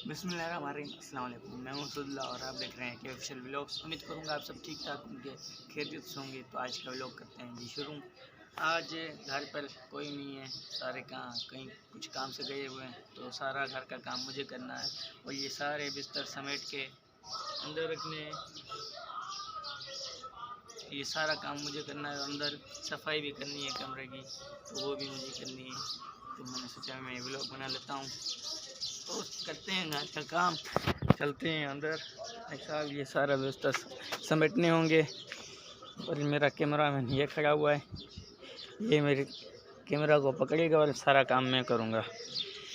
बिस्मिल्लाहिर्रहमानिर्रहीम। अस्सलाम वालेकुम। मैं मसूदुल्लाह और आप देख रहे हैं कि ऑफिशियल व्लॉग्स। उम्मीद करूँगा आप सब ठीक ठाक होंगे, खैरियत से होंगे। तो आज का व्लॉग करते हैं जी शुरू। आज घर पर कोई नहीं है, सारे कहीं कुछ काम से गए हुए हैं, तो सारा घर का काम मुझे करना है। और ये सारे बिस्तर समेट के अंदर रखने हैं, ये सारा काम मुझे करना है। अंदर सफाई भी करनी है कमरे की, तो वो भी मुझे करनी है। तो मैंने सोचा मैं व्लॉग बना लेता हूँ, तो करते हैं घर का काम, चलते हैं अंदर। ऐसा ये सारा व्यवस्था समेटने होंगे। और मेरा कैमरा मैन ये खड़ा हुआ है, ये मेरे कैमरा को पकड़ेगा और सारा काम मैं करूँगा।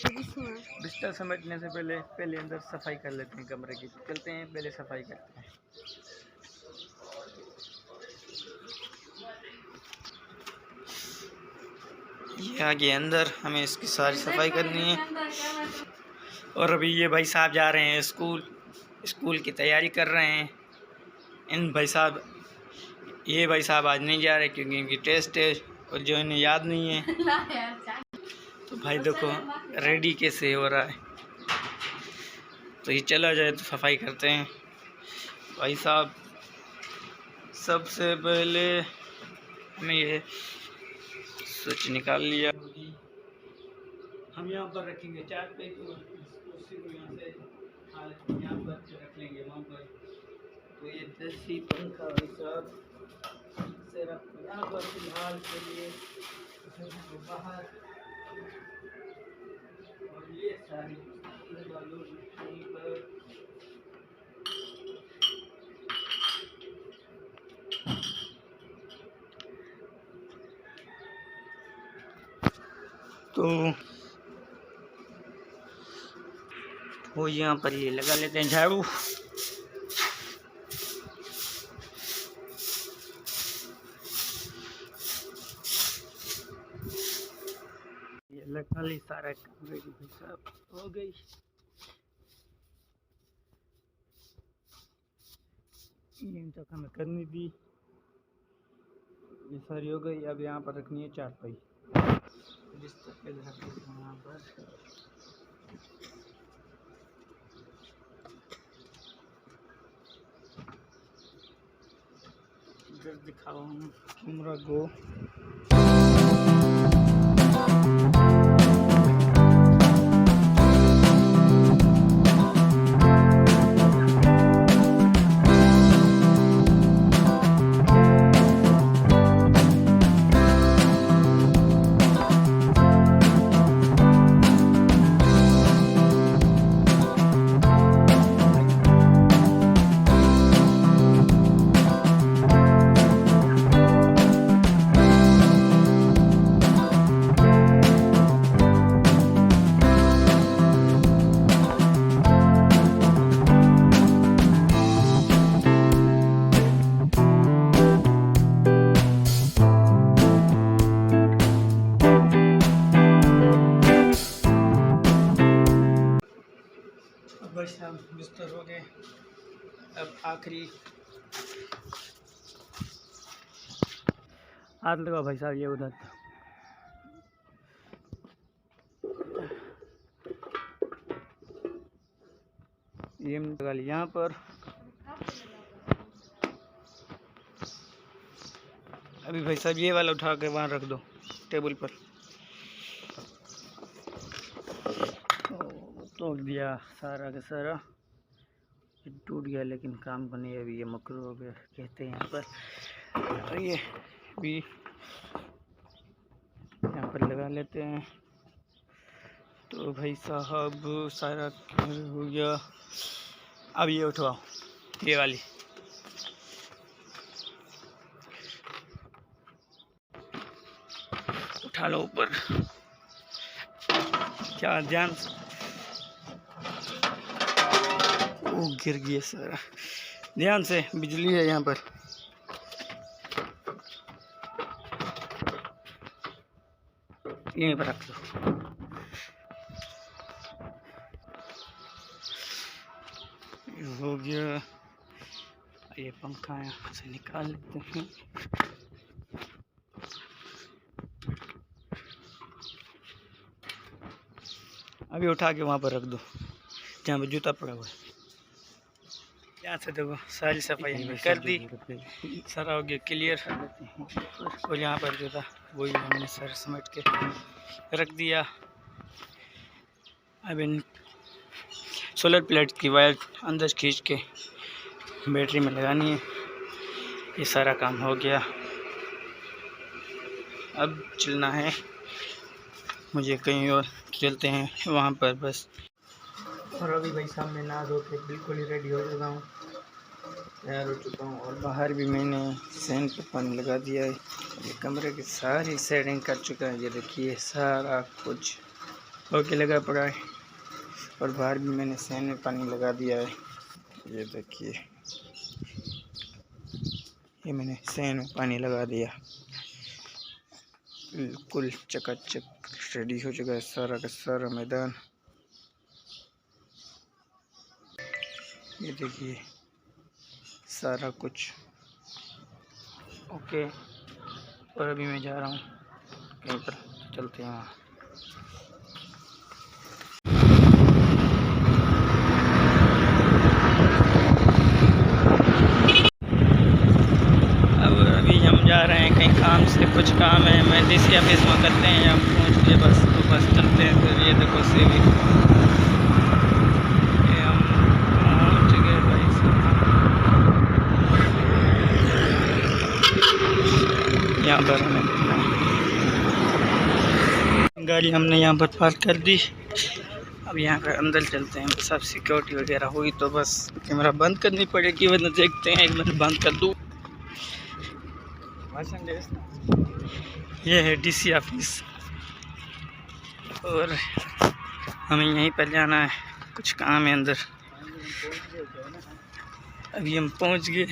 बिस्तर समेटने से पहले अंदर सफाई कर लेते हैं कमरे की। चलते हैं, पहले सफाई करते हैं। ये आगे अंदर हमें इसकी सारी सफाई करनी है। और अभी ये भाई साहब जा रहे हैं स्कूल की तैयारी कर रहे हैं। ये भाई साहब आज नहीं जा रहे क्योंकि इनकी टेस्ट है और जो इन्हें याद नहीं है। तो भाई देखो रेडी कैसे हो रहा है। तो ये चला जाए तो सफाई करते हैं। भाई साहब सबसे पहले हमें ये स्विच निकाल लिया। हम यहाँ पर रखेंगे चार पे, उसी को यहाँ से यहाँ पर रख लेंगे वहाँ पर। तो ये देसी पंखा भाई साहब से रख यहाँ पर फिलहाल के लिए बाहर। और ये सारी यहीं पर तो वो यहाँ पर ये लगा लेते हैं झाड़ू। ये लगा ली, सारा काम रेडी भाई साहब हो गई। ये तक हमें करनी थी, ये सारी हो गई। अब यहाँ पर रखनी है चारपाई। बिस्तर पे रख देते हैं यहाँ पर। इधर दिखाओ हम कैमरा को। बस हम बिस्तर हो गए। अब आखिरी हाथ लगा भाई साहब, ये उधर ये लगा ली यहाँ पर। अभी भाई साहब ये वाला उठा के वहाँ रख दो टेबल पर। तोड़ दिया सारा का सारा, टूट गया लेकिन काम का नहीं। अभी ये मकरू हो गया कहते हैं यहाँ पर। और ये भी यहाँ पर लगा लेते हैं। तो भाई साहब सारा हो गया। अब ये उठवाओ, ये वाली उठा लो ऊपर। क्या ध्यान से, वो गिर गया सारा। ध्यान से, बिजली है यहाँ पर। यहीं पर रख दो। हो गया। ये पंखा यहाँ से निकाल लेते हैं। अभी उठा के वहाँ पर रख दो। जहाँ पर जूता पड़ा हुआ है। यहाँ से देखो सारी सफाई हमने कर दी, सारा हो गया क्लियर। और यहाँ पर जो था वही हमने सारा समेट के रख दिया। अब इन सोलर प्लेट की वायर अंदर खींच के बैटरी में लगानी है। ये सारा काम हो गया। अब चलना है मुझे कहीं और, चलते हैं वहाँ पर बस। और अभी भाई सामने नहा धो के बिल्कुल ही रेडी हो चुका हूँ, तैयार हो चुका हूँ। और बाहर भी मैंने सैन पे पानी लगा दिया है। ये कमरे की सारी सेटिंग कर चुका है। ये देखिए सारा कुछ होके लगा पड़ा है। और बाहर भी मैंने सैन में पानी लगा दिया है। ये देखिए ये मैंने सैन में पानी लगा दिया। बिल्कुल चकाचक रेडी हो चुका है सारा का सारा मैदान। ये देखिए सारा कुछ ओके। और अभी मैं जा रहा हूँ कहीं पर, चलते हैं वहाँ। अब अभी हम जा रहे हैं कहीं काम से, कुछ काम है मैं डीसी ऑफिस में करते हैं। हम पहुँच गए बस, तो बस चलते हैं फिर। ये देखो से भी यहाँ पर हमें गाड़ी हमने यहाँ पर पार्क कर दी। अब यहाँ पर अंदर चलते हैं। बस अब सिक्योरिटी वगैरह हुई तो बस कैमरा बंद करनी पड़ेगी, वरना देखते हैं। एक मिनट बंद कर दूँ। ये है डीसी ऑफिस और हमें यहीं पर जाना है, कुछ काम है अंदर। अभी हम पहुँच गए।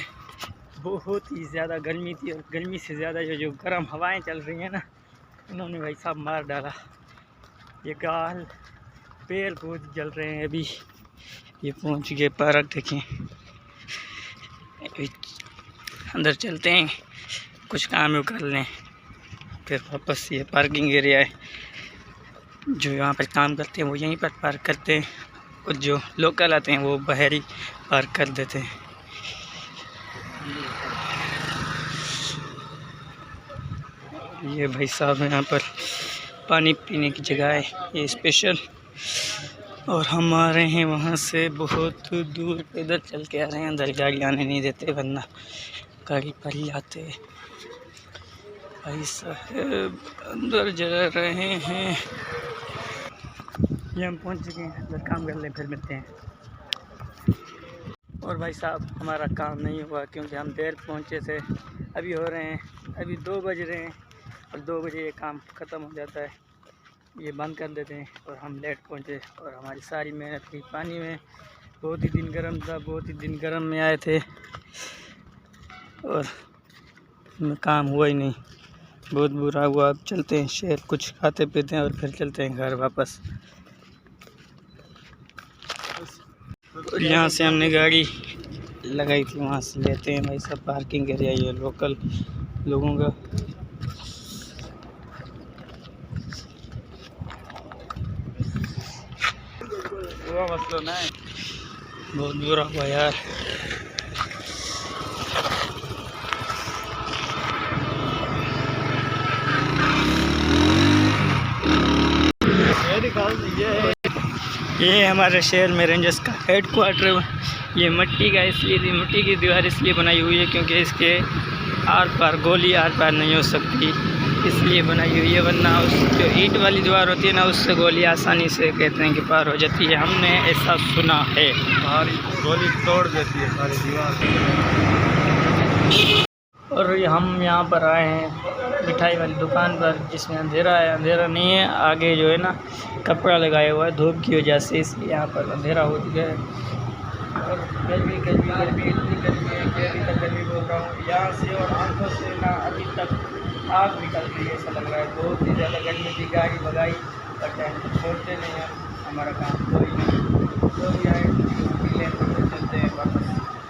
बहुत ही ज़्यादा गर्मी थी और गर्मी से ज़्यादा जो गर्म हवाएं चल रही हैं ना, उन्होंने भाई साहब मार डाला। ये गाल पैर बहुत जल रहे हैं। अभी ये पहुंच गए पार्क, देखें। अंदर चलते हैं, कुछ काम कर लें, फिर वापस। ये पार्किंग एरिया है, जो यहाँ पर काम करते हैं वो यहीं पर पार्क करते हैं, और जो लोकल आते हैं वो बाहर ही पार्क कर देते हैं। ये भाई साहब यहाँ पर पानी पीने की जगह है, ये स्पेशल। और हम आ रहे हैं वहाँ से बहुत दूर, पैदल चल के आ रहे हैं। अंदर गाड़ी आने नहीं देते, वरना गाड़ी पर ही आते। भाई साहब अंदर जा रहे हैं। ये हम पहुँच चुके हैं, अंदर काम कर लें फिर मिलते हैं। और भाई साहब हमारा काम नहीं हुआ क्योंकि हम देर पहुँचे थे। अभी हो रहे हैं, अभी 2 बज रहे हैं और 2 बजे ये काम ख़त्म हो जाता है। ये बंद कर देते हैं और हम लेट पहुँचे। और हमारी सारी मेहनत थी पानी में। बहुत ही दिन गर्म था, बहुत ही दिन गर्म में आए थे और काम हुआ ही नहीं, बहुत बुरा हुआ। अब चलते हैं शहर, कुछ खाते पीते हैं और फिर चलते हैं घर वापस। और यहाँ से हमने गाड़ी लगाई थी, वहाँ से लेते हैं भाई सब। पार्किंग एरिया ये लोकल लोगों का। बहुत बुरा हुआ यार। ये हमारे शहर में रेंजर्स का हेड क्वार्टर। ये मिट्टी का इसलिए, मिट्टी की दीवार इसलिए बनाई हुई है क्योंकि इसके आर पार गोली आर पार नहीं हो सकती, इसलिए बनाई हुई है। वरना उस जो ईंट वाली दीवार होती है ना, उससे गोली आसानी से कहते हैं कि पार हो जाती है। हमने ऐसा सुना है, सारी गोली तोड़ देती है सारी दीवार। और हम यहाँ पर आए हैं मिठाई वाली दुकान पर, जिसमें अंधेरा है। अंधेरा नहीं है, आगे जो है ना कपड़ा लगाया हुआ है धूप की वजह से, इसलिए यहाँ पर अंधेरा हो चुका है। और गर्मी गर्मी गर्मी इतनी गर्मी है कि अभी तक गर्मी बोल रहा हूँ यहाँ से, और आंखों से ना अभी तक आग निकल रही है, ऐसा लग रहा है। बहुत ही ज़्यादा गर्मी थी, गाड़ी भगाई बट छोड़ते नहीं हैं, हमारा काम कोई नहीं। जो भी आए मिले तो चलते हैं वापस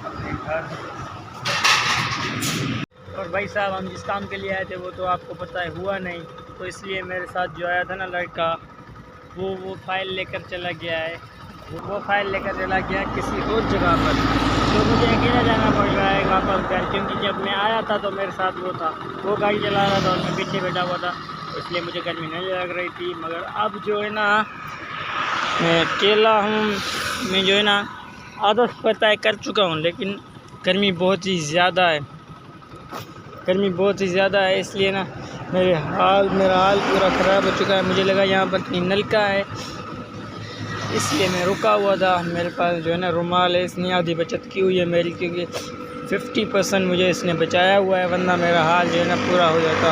अपने घर। और भाई साहब हम जिस काम के लिए आए थे वो तो आपको पता है हुआ नहीं, तो इसलिए मेरे साथ जो आया था ना लड़का, वो फाइल लेकर चला गया है। वो फाइल लेकर चला गया किसी और जगह पर, तो मुझे अकेला जाना पड़ रहा है वापस घर, क्योंकि जब मैं आया था तो मेरे साथ वो था, वो गाड़ी चला रहा था और मैं पीछे बैठा हुआ था, इसलिए मुझे गर्मी नहीं लग रही थी। मगर अब जो है ना मैं अकेला हूँ, मैं जो है ना आधा सफ़र तय कर चुका हूँ, लेकिन गर्मी बहुत ही ज़्यादा है, गर्मी बहुत ही ज़्यादा है, इसलिए ना मेरा हाल पूरा ख़राब हो चुका है। मुझे लगा यहाँ पर कहीं नलका है, इसलिए मैं रुका हुआ था। मेरे पास जो है ना रुमाल है, इसने आधी बचत की हुई है मेरी, क्योंकि 50% मुझे इसने बचाया हुआ है, वरना मेरा हाल जो है ना पूरा हो जाता।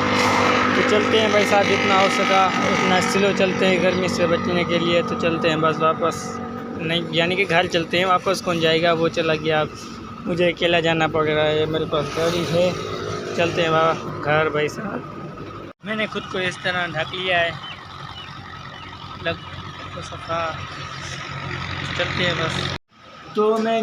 तो चलते हैं भाई साहब, जितना हो सका उतना स्लो चलते हैं गर्मी से बचने के लिए। तो चलते हैं बस वापस, नहीं यानी कि घर चलते हैं, वापस कौन जाएगा, वो चला गया, मुझे अकेला जाना पड़ रहा है, मेरे पास गाड़ी है। चलते हैं बाबा घर भाई साहब। मैंने खुद को इस तरह ढक लिया है, लग तो सफ़ा, चलते हैं बस। तो मैं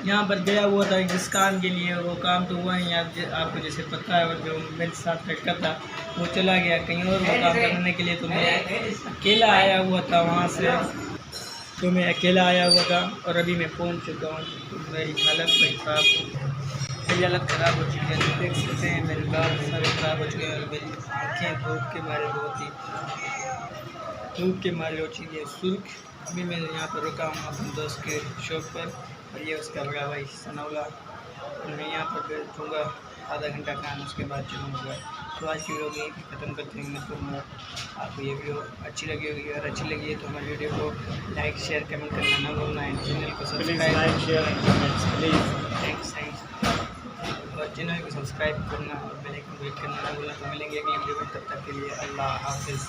यहाँ पर गया हुआ था जिस काम के लिए, वो काम तो हुआ नहीं, आपको जैसे पता है, जो मेरे साथ लड़का था वो चला गया कहीं और वो काम करने के लिए, तो मैं अकेला आया हुआ था वहाँ से, तो मैं अकेला आया हुआ था और अभी मैं पहुँच चुका हूँ। तो मेरी हालत भाई साहब, मेरी हालत ख़राब हो चुकी है, देख सकते हैं मेरे बाल सारे ख़राब हो चुके हैं और मेरी आँखें धूप के मारे बहुत ही धूप के मारे हो चुकी है सुर्ख। अभी मैं यहाँ पर रुका हूँ अपने दोस्त के शॉप पर, और ये उसका बड़ा भाई सनौला, और मैं यहाँ पर बैठूँगा आधा घंटा काम, उसके बाद चलूँगा। तो आज की वीडियो यहीं पे ख़त्म करते हैं। मैं तो आपको ये वीडियो अच्छी लगी होगी, अगर अच्छी लगी है तो हमारे वीडियो को लाइक शेयर कमेंट करना ना भूलना है, चैनल को सब्सक्राइब और चैनल को सब्सक्राइब करना और बेल आइकन क्लिक करना ना भूलना। तो मिलेंगे अगली वीडियो में, तब तक के लिए अल्लाह हाफिज़।